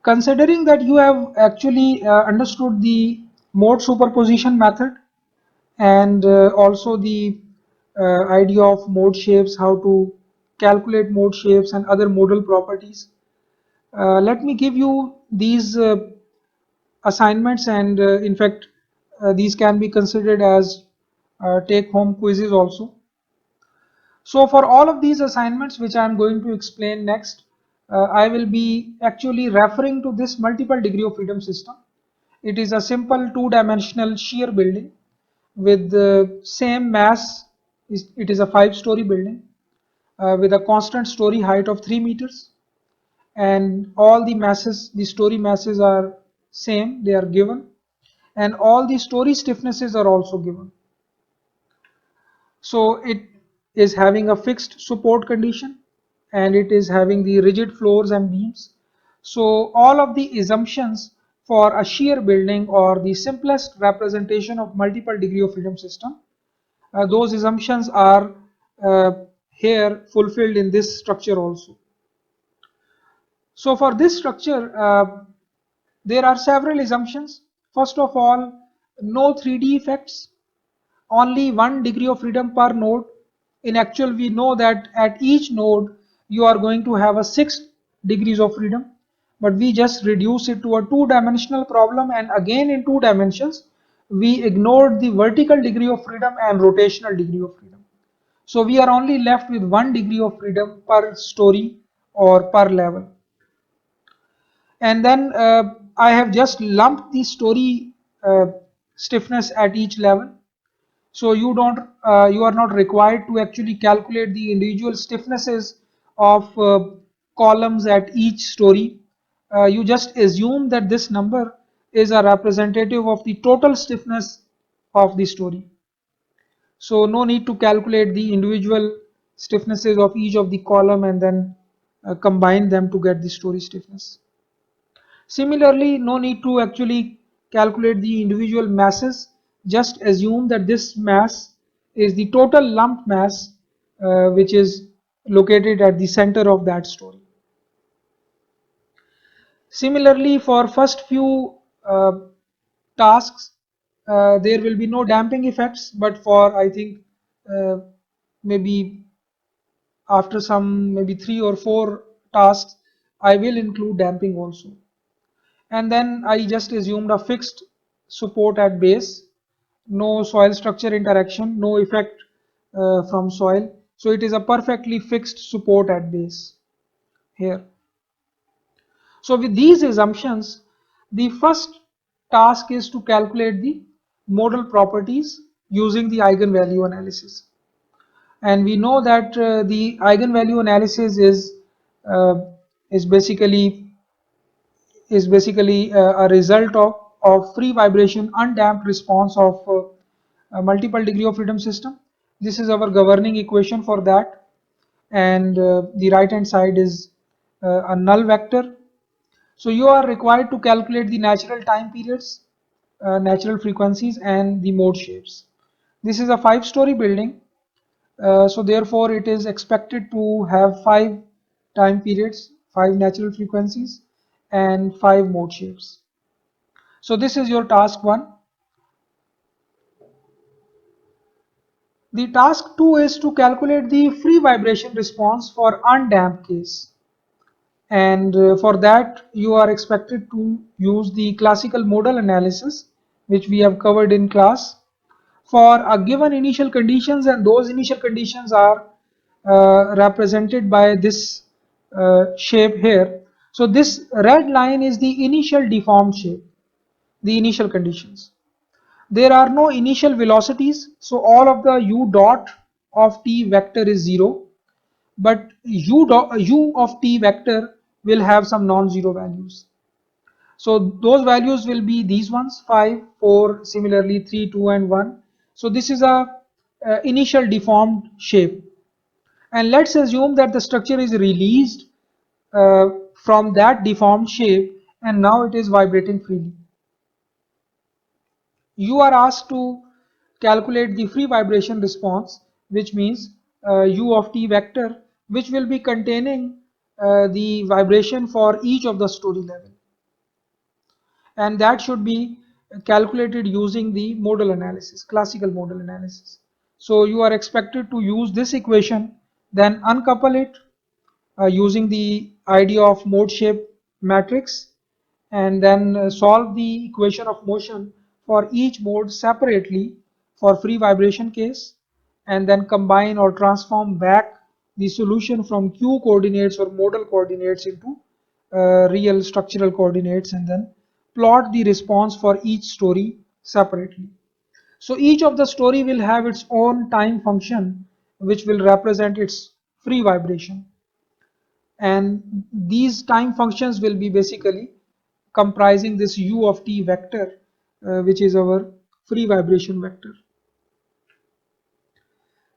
Considering that you have actually understood the mode superposition method and also the idea of mode shapes, how to calculate mode shapes and other modal properties, let me give you these assignments, and in fact these can be considered as take home quizzes also. So for all of these assignments which I am going to explain next, I will be actually referring to this multiple degree of freedom system. It is a simple two-dimensional shear building with the same mass. It is a 5-story building with a constant story height of 3 meters, and all the masses, the story masses are same, they are given, and all the story stiffnesses are also given. So it is having a fixed support condition and it is having the rigid floors and beams. So all of the assumptions for a shear building or the simplest representation of multiple degree of freedom system, those assumptions are uh, here fulfilled in this structure also. So for this structure, there are several assumptions. First of all, no 3D effects, only 1 degree of freedom per node. In actual, we know that at each node you are going to have a 6 degrees of freedom, but we just reduce it to a two-dimensional problem, and again in 2 dimensions we ignored the vertical degree of freedom and rotational degree of freedom. So we are only left with 1 degree of freedom per story or per level. And then I have just lumped the story stiffness at each level. So you are not required to actually calculate the individual stiffnesses of columns at each story. You just assume that this number is a representative of the total stiffness of the story. So no need to calculate the individual stiffnesses of each of the column and then combine them to get the story stiffness. Similarly, no need to actually calculate the individual masses. Just assume that this mass is the total lump mass which is located at the center of that story. Similarly, for first few tasks, there will be no damping effects, but for I think uh, maybe after some maybe 3 or 4 tasks, I will include damping also. And then I just assumed a fixed support at base, no soil structure interaction, no effect from soil. So it is a perfectly fixed support at base here. So with these assumptions, the first task is to calculate the modal properties using the eigenvalue analysis. And we know that the eigenvalue analysis uh, is basically a result of free vibration undamped response of a multiple degree of freedom system. This is our governing equation for that, and the right hand side is a null vector. So you are required to calculate the natural time periods, natural frequencies, and the mode shapes. This is a 5-story building, so therefore it is expected to have 5 time periods, 5 natural frequencies, and 5 mode shapes. So this is your task 1. The task 2 is to calculate the free vibration response for undamped case. And for that you are expected to use the classical modal analysis which we have covered in class for a given initial conditions, and those initial conditions are represented by this shape here. So this red line is the initial deformed shape, the initial conditions. There are no initial velocities, so all of the u dot of t vector is 0, but u of t vector will have some non-zero values. So those values will be these ones, 5, 4, similarly 3, 2 and 1. So this is a initial deformed shape. And let's assume that the structure is released from that deformed shape and now it is vibrating freely. You are asked to calculate the free vibration response, which means u of t vector, which will be containing the vibration for each of the story level. and that should be calculated using the modal analysis, classical modal analysis. So you are expected to use this equation, then uncouple it using the idea of mode shape matrix, and then solve the equation of motion for each mode separately for free vibration case, and then combine or transform back the solution from q coordinates or modal coordinates into real structural coordinates, and then plot the response for each story separately. So each of the story will have its own time function which will represent its free vibration, and these time functions will be basically comprising this u of t vector, which is our free vibration vector.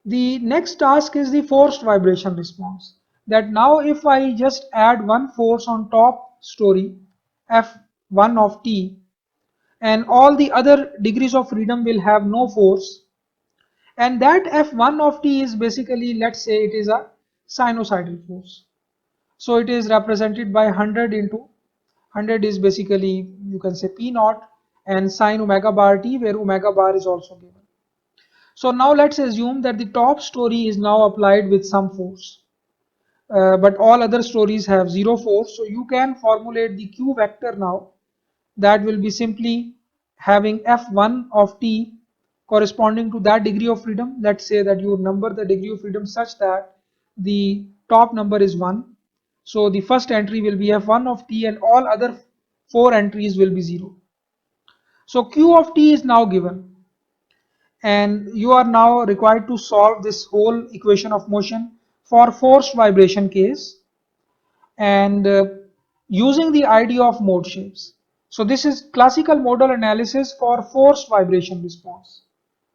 The next task is the forced vibration response. That now if I just add one force on top story f1 of t, and all the other degrees of freedom will have no force, and that f1 of t is basically, let's say it is a sinusoidal force. So it is represented by 100 into 100 is basically, you can say, P naught, and sine omega bar t, where omega bar is also given. So now let's assume that the top story is now applied with some force, but all other stories have zero force. So you can formulate the q vector now, that will be simply having f1 of t corresponding to that degree of freedom. Let's say that you number the degree of freedom such that the top number is 1. So the first entry will be f1 of t and all other 4 entries will be 0. So q of t is now given, and you are now required to solve this whole equation of motion for forced vibration case, and using the idea of mode shapes. So this is classical modal analysis for forced vibration response,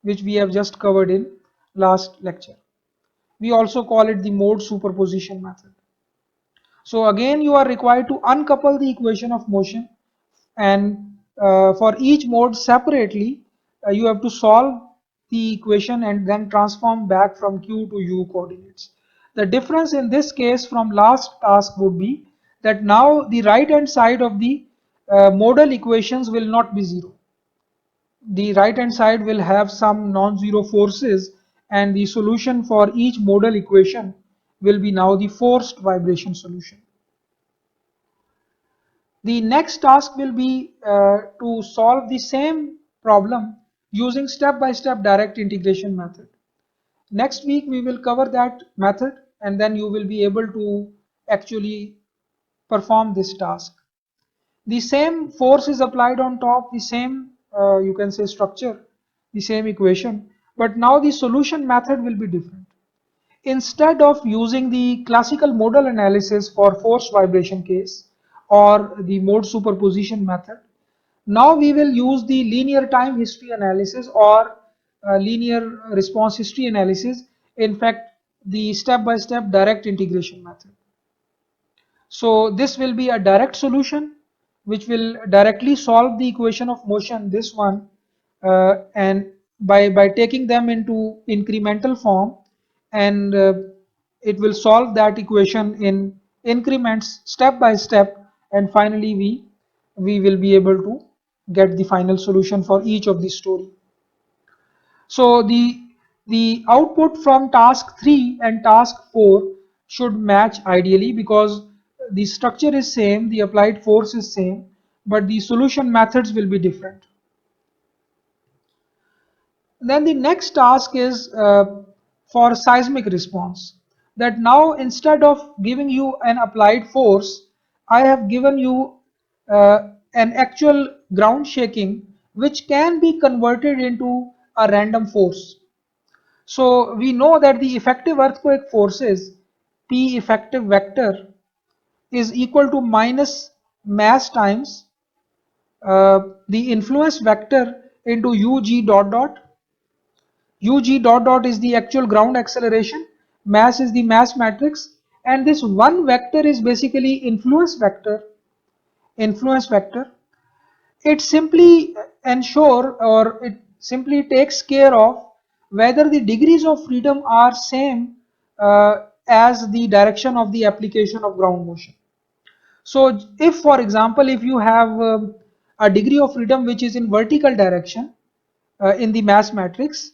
which we have just covered in last lecture. We also call it the mode superposition method. So again you are required to uncouple the equation of motion, and for each mode separately you have to solve the equation and then transform back from q to u coordinates. The difference in this case from last task would be that now the right hand side of the modal equations will not be zero. The right hand side will have some non-zero forces, and the solution for each modal equation will be now the forced vibration solution. The next task will be to solve the same problem using step-by-step direct integration method. Next week we will cover that method, and then you will be able to actually perform this task. The same force is applied on top, the same you can say structure, the same equation, but now the solution method will be different. Instead of using the classical modal analysis for forced vibration case or the mode superposition method, now we will use the linear time history analysis or linear response history analysis, in fact the step-by-step direct integration method. So this will be a direct solution which will directly solve the equation of motion, this one, and by taking them into incremental form, and it will solve that equation in increments step by step, and finally we will be able to get the final solution for each of the story. So the output from task 3 and task 4 should match ideally, because the structure is same, the applied force is same, but the solution methods will be different. Then the next task is for seismic response. That now instead of giving you an applied force, I have given you an actual ground shaking which can be converted into a random force. So we know that the effective earthquake forces P effective vector is equal to minus mass times the influence vector into UG dot dot. UG dot dot is the actual ground acceleration, mass is the mass matrix, and this one vector is basically influence vector. Influence vector. It simply ensure, or it simply takes care of whether the degrees of freedom are same as the direction of the application of ground motion. So if for example if you have a degree of freedom which is in vertical direction in the mass matrix,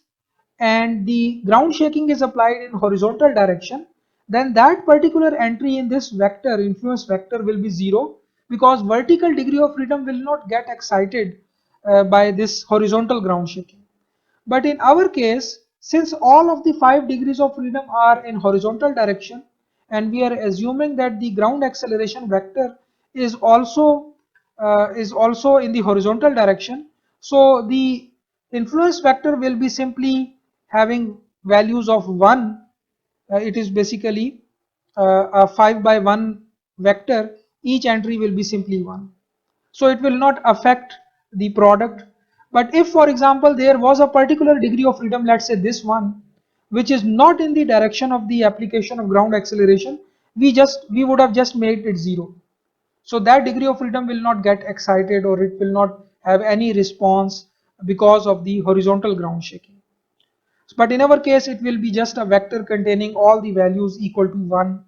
and the ground shaking is applied in horizontal direction, then that particular entry in this vector, influence vector, will be 0, because vertical degree of freedom will not get excited by this horizontal ground shaking. But in our case, since all of the 5 degrees of freedom are in horizontal direction, and we are assuming that the ground acceleration vector is also in the horizontal direction, so the influence vector will be simply having values of 1. It is basically a 5 by 1 vector. Each entry will be simply 1, so it will not affect the product. But if, for example, there was a particular degree of freedom, let's say this one, which is not in the direction of the application of ground acceleration, we would have just made it 0. So that degree of freedom will not get excited, or it will not have any response because of the horizontal ground shaking. But in our case, it will be just a vector containing all the values equal to 1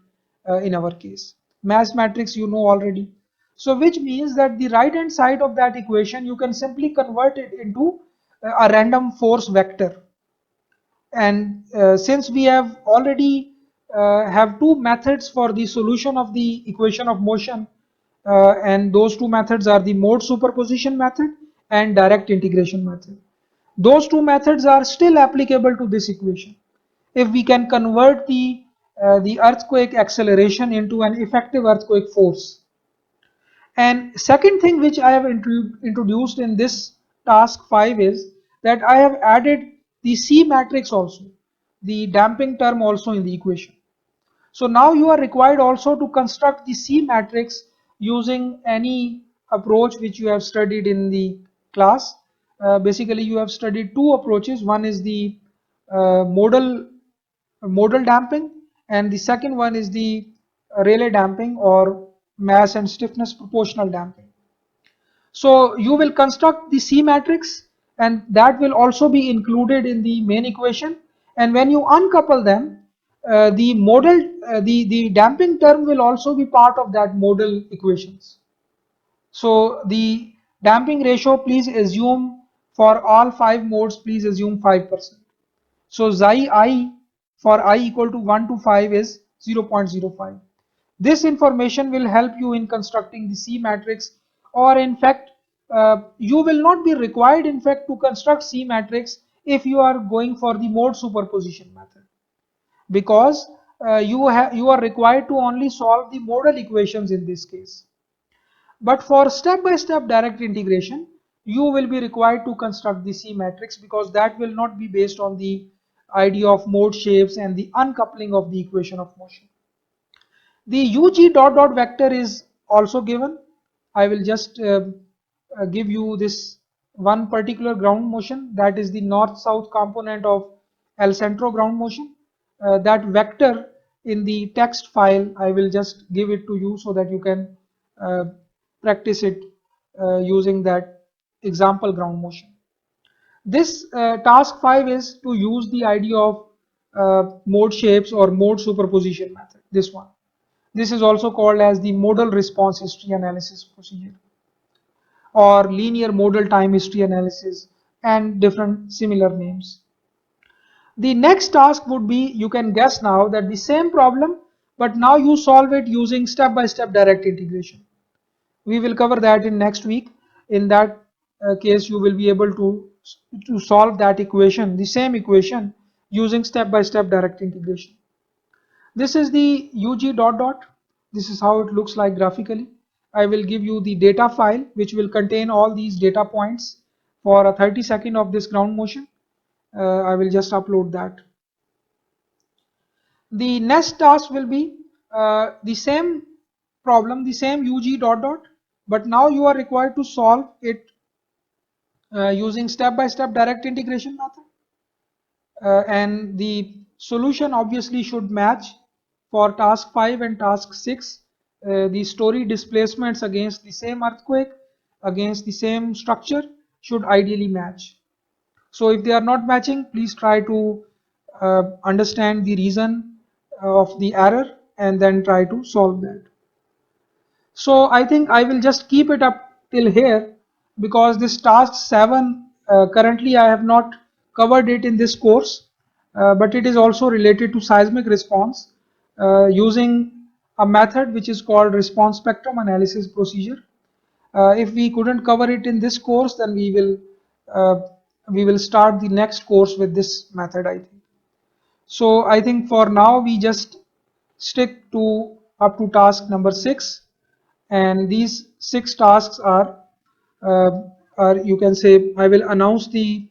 in our case. Mass matrix you know already. So which means that the right hand side of that equation, you can simply convert it into a random force vector. And since we have already have two methods for the solution of the equation of motion, and those two methods are the mode superposition method and direct integration method. Those two methods are still applicable to this equation. If we can convert the earthquake acceleration into an effective earthquake force. And second thing which I have introduced in this task 5 is that I have added the C matrix also, the damping term also in the equation. So now you are required also to construct the C matrix using any approach which you have studied in the class. Basically you have studied two approaches. One is the modal damping, and the second one is the Rayleigh damping, or mass and stiffness proportional damping. So you will construct the C matrix, and that will also be included in the main equation. And when you uncouple them, the damping term will also be part of that modal equations. So the damping ratio, please assume for all 5 modes, please assume 5%. So xi I for I equal to 1 to 5 is 0.05. This information will help you in constructing the C matrix, or in fact, you will not be required in fact to construct C matrix if you are going for the mode superposition method, because you are required to only solve the modal equations in this case. But for step-by-step direct integration, you will be required to construct the C matrix, because that will not be based on the idea of mode shapes and the uncoupling of the equation of motion. The UG dot dot vector is also given. I will just give you this one particular ground motion, that is the north-south component of El Centro ground motion. That vector in the text file, I will just give it to you so that you can uh, practice it using that example ground motion. This task 5 is to use the idea of mode shapes or mode superposition method, this one. This is also called as the modal response history analysis procedure, or linear modal time history analysis, and different similar names. The next task would be, you can guess now, that the same problem, but now you solve it using step-by-step direct integration. We will cover that in next week. In that case, you will be able to solve that equation, the same equation, using step-by-step direct integration. This is the UG dot dot. This is how it looks like graphically. I will give you the data file which will contain all these data points for a 30-second of this ground motion. I will just upload that. The next task will be the same problem, the same UG dot dot, but now you are required to solve it using step-by-step direct integration method. And the solution obviously should match for task 5 and task 6. The story displacements against the same earthquake, against the same structure, should ideally match. So if they are not matching, please try to understand the reason of the error and then try to solve that. So I think I will just keep it up till here. because this task 7 currently I have not covered it in this course, but it is also related to seismic response using a method which is called response spectrum analysis procedure. If we couldn't cover it in this course, then uh, we will start the next course with this method, I think. So I think for now we just stick to up to task number 6, and these 6 tasks uh, are, you can say, I will announce the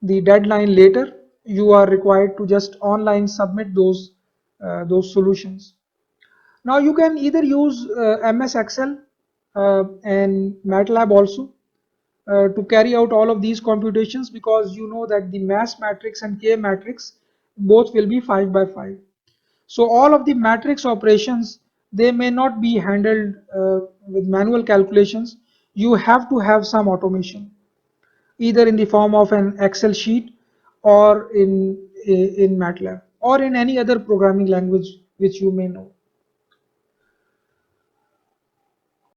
deadline later. You are required to just online submit those solutions. Now you can either use MS Excel and MATLAB also to carry out all of these computations, because you know that the mass matrix and K matrix both will be 5 by 5. So all of the matrix operations, they may not be handled with manual calculations. You have to have some automation, either in the form of an Excel sheet or in MATLAB or in any other programming language which you may know.